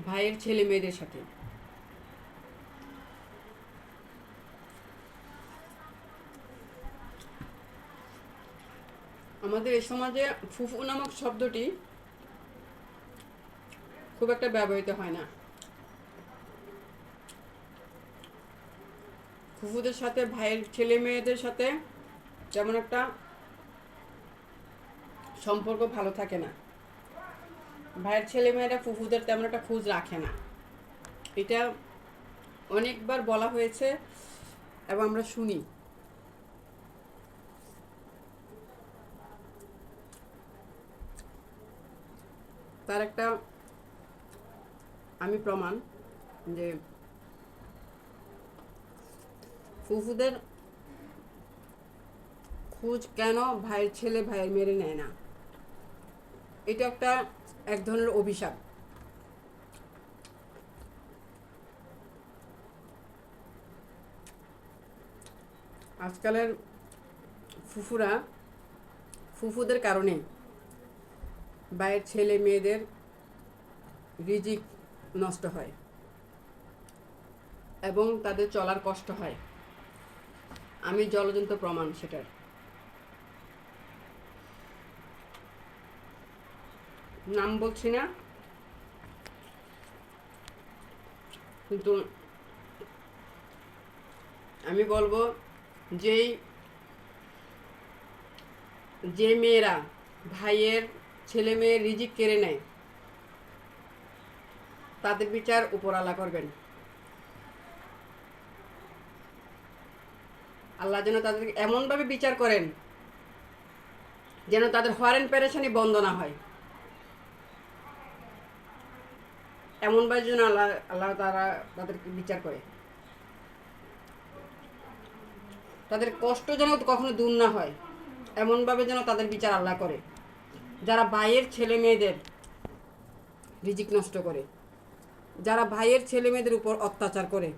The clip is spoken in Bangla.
ভাইয়ের ছেলে মেয়েদের সাথে। আমাদের এই সমাজে ফুফু নামক শব্দটি খুব একটা ব্যবহৃত হয় না। ফুফুদের সাথে ভাইয়ের ছেলে মেয়েদের সাথে তেমন একটা সম্পর্ক ভালো থাকে না। ভাইয়ের ছেলে মেয়েরা ফুফুদের তেমন একটা খোঁজ রাখে না। এটা অনেকবার বলা হয়েছে এবং আমরা শুনি। তার একটা আমি প্রমাণ যে ফুফুদের খোঁজ কেন ভাইয়ের ছেলে ভাইয়ের মেরে নেয় না, এটা একটা এক ধরনের অভিশাপ। আজকালের ফুফুরা ফুফুদের কারণে ভাইয়ের ছেলে মেয়েদের রিজিক নষ্ট হয় এবং তাদের চলার কষ্ট হয়। আমি জলজন্ত প্রমাণ সেটার। নাম বলছি না, কিন্তু আমি বলবো যেই যে মেয়েরা ভাইয়ের ছেলে মেয়ের রিজিক কেড়ে নেয় তাদের বিচার উপরওয়ালা করবেন। আল্লাহ যেন তাদেরকে এমনভাবে বিচার করেন যেন তাদের হরেন পেরেশানি বন্ধ না হয়। এমনভাবে যেন আল্লাহ আল্লাহ তারা তাদেরকে বিচার করে, তাদের কষ্ট যেন কখনো দূর না হয়। এমনভাবে যেন তাদের বিচার আল্লাহ করে যারা ভাইয়ের ছেলে মেয়েদের রিজিক নষ্ট করে, যারা ভাইয়ের ছেলে মেয়েদের উপর অত্যাচার করে।